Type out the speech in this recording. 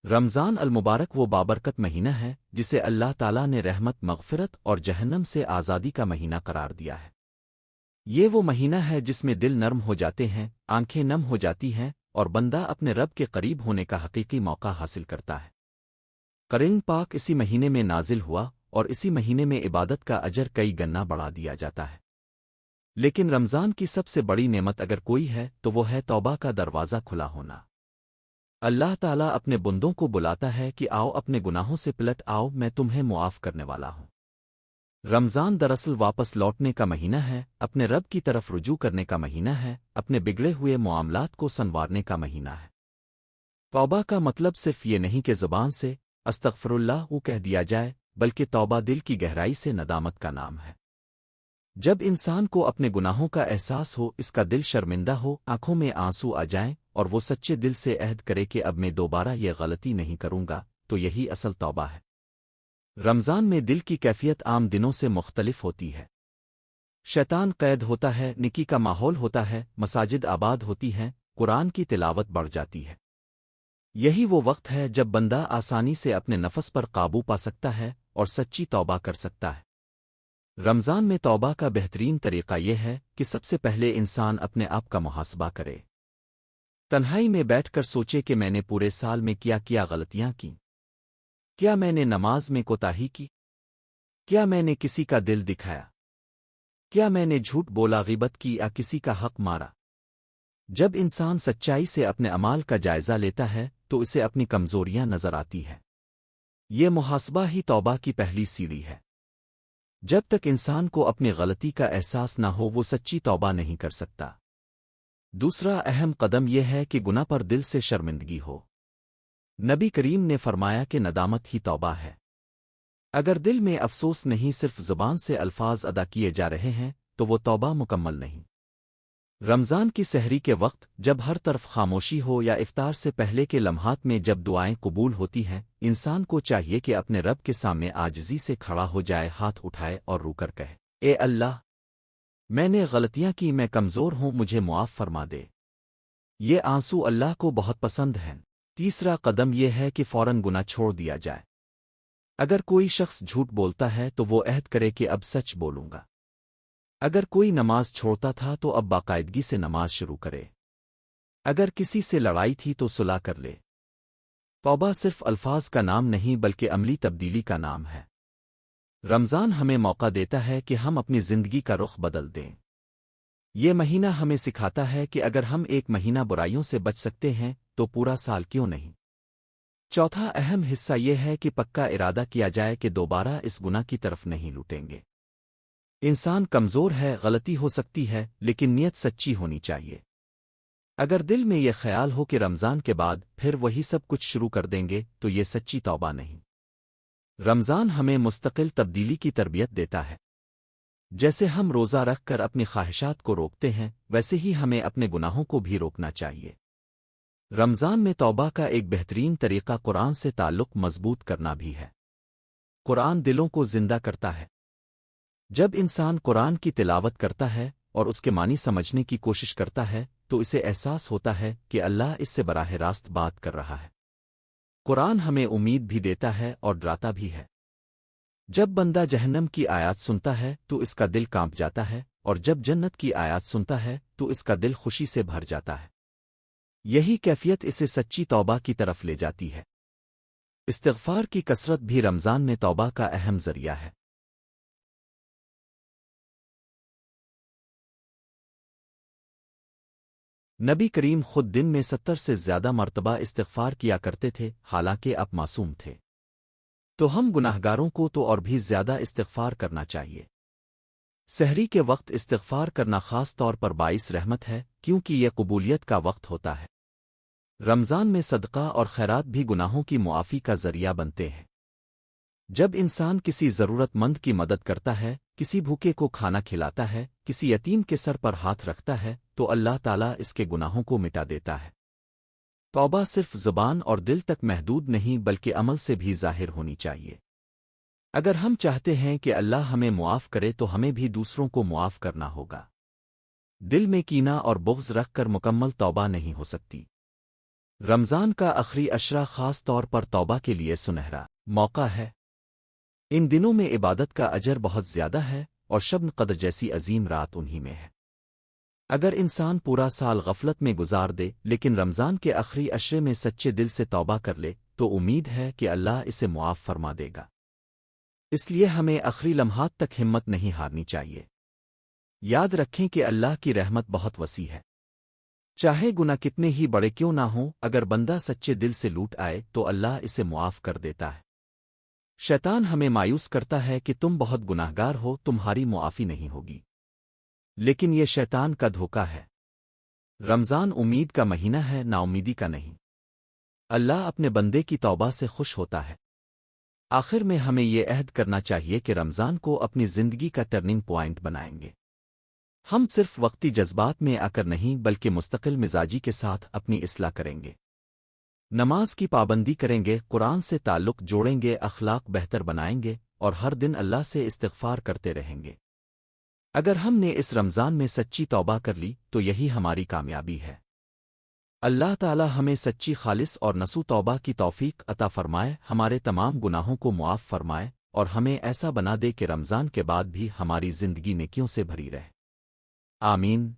رمضان المبارک وہ بابرکت مہینہ ہے جسے اللہ تعالیٰ نے رحمت مغفرت اور جہنم سے آزادی کا مہینہ قرار دیا ہے۔ یہ وہ مہینہ ہے جس میں دل نرم ہو جاتے ہیں، آنکھیں نم ہو جاتی ہیں اور بندہ اپنے رب کے قریب ہونے کا حقیقی موقع حاصل کرتا ہے۔ قرآن پاک اسی مہینے میں نازل ہوا اور اسی مہینے میں عبادت کا اجر کئی گنا بڑھا دیا جاتا ہے۔ لیکن رمضان کی سب سے بڑی نعمت اگر کوئی ہے تو وہ ہے توبہ کا دروازہ کھلا ہونا۔ اللہ تعالیٰ اپنے بندوں کو بلاتا ہے کہ آؤ اپنے گناہوں سے پلٹ آؤ، میں تمہیں معاف کرنے والا ہوں۔ رمضان دراصل واپس لوٹنے کا مہینہ ہے، اپنے رب کی طرف رجوع کرنے کا مہینہ ہے، اپنے بگڑے ہوئے معاملات کو سنوارنے کا مہینہ ہے۔ توبہ کا مطلب صرف یہ نہیں کہ زبان سے استغفر اللہ وہ کہہ دیا جائے، بلکہ توبہ دل کی گہرائی سے ندامت کا نام ہے۔ جب انسان کو اپنے گناہوں کا احساس ہو، اس کا دل شرمندہ ہو، آنکھوں میں آنسو آ جائیں اور وہ سچے دل سے عہد کرے کہ اب میں دوبارہ یہ غلطی نہیں کروں گا، تو یہی اصل توبہ ہے۔ رمضان میں دل کی کیفیت عام دنوں سے مختلف ہوتی ہے۔ شیطان قید ہوتا ہے، نکی کا ماحول ہوتا ہے، مساجد آباد ہوتی ہیں، قرآن کی تلاوت بڑھ جاتی ہے۔ یہی وہ وقت ہے جب بندہ آسانی سے اپنے نفس پر قابو پا سکتا ہے اور سچی توبہ کر سکتا ہے۔ رمضان میں توبہ کا بہترین طریقہ یہ ہے کہ سب سے پہلے انسان اپنے آپ کا محاسبہ کرے۔ تنہائی میں بیٹھ کر سوچے کہ میں نے پورے سال میں کیا غلطیاں کیں۔ کیا میں نے نماز میں کوتاہی کی؟ کیا میں نے کسی کا دل دکھایا؟ کیا میں نے جھوٹ بولا، غیبت کی یا کسی کا حق مارا؟ جب انسان سچائی سے اپنے اعمال کا جائزہ لیتا ہے تو اسے اپنی کمزوریاں نظر آتی ہیں۔ یہ محاسبہ ہی توبہ کی پہلی سیڑھی ہے۔ جب تک انسان کو اپنی غلطی کا احساس نہ ہو وہ سچی توبہ نہیں کر سکتا۔ دوسرا اہم قدم یہ ہے کہ گناہ پر دل سے شرمندگی ہو۔ نبی کریم نے فرمایا کہ ندامت ہی توبہ ہے۔ اگر دل میں افسوس نہیں، صرف زبان سے الفاظ ادا کیے جا رہے ہیں تو وہ توبہ مکمل نہیں۔ رمضان کی سحری کے وقت جب ہر طرف خاموشی ہو یا افطار سے پہلے کے لمحات میں جب دعائیں قبول ہوتی ہیں، انسان کو چاہیے کہ اپنے رب کے سامنے عاجزی سے کھڑا ہو جائے، ہاتھ اٹھائے اور رو کر کہے، اے اللہ، میں نے غلطیاں کی، میں کمزور ہوں، مجھے معاف فرما دے۔ یہ آنسو اللہ کو بہت پسند ہیں۔ تیسرا قدم یہ ہے کہ فوراً گناہ چھوڑ دیا جائے۔ اگر کوئی شخص جھوٹ بولتا ہے تو وہ عہد کرے کہ اب سچ بولوں گا۔ اگر کوئی نماز چھوڑتا تھا تو اب باقاعدگی سے نماز شروع کرے۔ اگر کسی سے لڑائی تھی تو صلح کر لے۔ توبہ صرف الفاظ کا نام نہیں بلکہ عملی تبدیلی کا نام ہے۔ رمضان ہمیں موقع دیتا ہے کہ ہم اپنی زندگی کا رخ بدل دیں۔ یہ مہینہ ہمیں سکھاتا ہے کہ اگر ہم ایک مہینہ برائیوں سے بچ سکتے ہیں تو پورا سال کیوں نہیں۔ چوتھا اہم حصہ یہ ہے کہ پکا ارادہ کیا جائے کہ دوبارہ اس گناہ کی طرف نہیں لوٹیں گے۔ انسان کمزور ہے، غلطی ہو سکتی ہے، لیکن نیت سچی ہونی چاہیے۔ اگر دل میں یہ خیال ہو کہ رمضان کے بعد پھر وہی سب کچھ شروع کر دیں گے تو یہ سچی توبہ نہیں۔ رمضان ہمیں مستقل تبدیلی کی تربیت دیتا ہے۔ جیسے ہم روزہ رکھ کر اپنی خواہشات کو روکتے ہیں، ویسے ہی ہمیں اپنے گناہوں کو بھی روکنا چاہیے۔ رمضان میں توبہ کا ایک بہترین طریقہ قرآن سے تعلق مضبوط کرنا بھی ہے۔ قرآن دلوں کو زندہ کرتا ہے۔ جب انسان قرآن کی تلاوت کرتا ہے اور اس کے معنی سمجھنے کی کوشش کرتا ہے تو اسے احساس ہوتا ہے کہ اللہ اس سے براہ راست بات کر رہا ہے۔ قرآن ہمیں امید بھی دیتا ہے اور ڈراتا بھی ہے۔ جب بندہ جہنم کی آیات سنتا ہے تو اس کا دل کانپ جاتا ہے، اور جب جنت کی آیات سنتا ہے تو اس کا دل خوشی سے بھر جاتا ہے۔ یہی کیفیت اسے سچی توبہ کی طرف لے جاتی ہے۔ استغفار کی کثرت بھی رمضان میں توبہ کا اہم ذریعہ ہے۔ نبی کریم خود دن میں 70 سے زیادہ مرتبہ استغفار کیا کرتے تھے، حالانکہ آپ معصوم تھے۔ تو ہم گناہگاروں کو تو اور بھی زیادہ استغفار کرنا چاہیے۔ سحری کے وقت استغفار کرنا خاص طور پر باعث رحمت ہے کیونکہ یہ قبولیت کا وقت ہوتا ہے۔ رمضان میں صدقہ اور خیرات بھی گناہوں کی معافی کا ذریعہ بنتے ہیں۔ جب انسان کسی ضرورت مند کی مدد کرتا ہے، کسی بھوکے کو کھانا کھلاتا ہے، کسی یتیم کے سر پر ہاتھ رکھتا ہے تو اللہ تعالیٰ اس کے گناہوں کو مٹا دیتا ہے۔ توبہ صرف زبان اور دل تک محدود نہیں بلکہ عمل سے بھی ظاہر ہونی چاہیے۔ اگر ہم چاہتے ہیں کہ اللہ ہمیں معاف کرے تو ہمیں بھی دوسروں کو معاف کرنا ہوگا۔ دل میں کینہ اور بغض رکھ کر مکمل توبہ نہیں ہو سکتی۔ رمضان کا آخری عشرہ خاص طور پر توبہ کے لیے سنہرا موقع ہے۔ ان دنوں میں عبادت کا اجر بہت زیادہ ہے اور شب قدر جیسی عظیم رات انہی میں ہے۔ اگر انسان پورا سال غفلت میں گزار دے لیکن رمضان کے آخری عشرے میں سچے دل سے توبہ کر لے تو امید ہے کہ اللہ اسے معاف فرما دے گا۔ اس لیے ہمیں آخری لمحات تک ہمت نہیں ہارنی چاہیے۔ یاد رکھیں کہ اللہ کی رحمت بہت وسیع ہے۔ چاہے گناہ کتنے ہی بڑے کیوں نہ ہوں، اگر بندہ سچے دل سے لوٹ آئے تو اللہ اسے معاف کر دیتا ہے۔ شیطان ہمیں مایوس کرتا ہے کہ تم بہت گناہگار ہو، تمہاری معافی نہیں ہوگی، لیکن یہ شیطان کا دھوکہ ہے۔ رمضان امید کا مہینہ ہے، نا امیدی کا نہیں۔ اللہ اپنے بندے کی توبہ سے خوش ہوتا ہے۔ آخر میں ہمیں یہ عہد کرنا چاہیے کہ رمضان کو اپنی زندگی کا ٹرننگ پوائنٹ بنائیں گے۔ ہم صرف وقتی جذبات میں آ کر نہیں بلکہ مستقل مزاجی کے ساتھ اپنی اصلاح کریں گے۔ نماز کی پابندی کریں گے، قرآن سے تعلق جوڑیں گے، اخلاق بہتر بنائیں گے اور ہر دن اللہ سے استغفار کرتے رہیں گے۔ اگر ہم نے اس رمضان میں سچی توبہ کر لی تو یہی ہماری کامیابی ہے۔ اللہ تعالی ہمیں سچی خالص اور نصوح توبہ کی توفیق عطا فرمائے، ہمارے تمام گناہوں کو معاف فرمائے اور ہمیں ایسا بنا دے کہ رمضان کے بعد بھی ہماری زندگی نیکیوں سے بھری رہے۔ آمین۔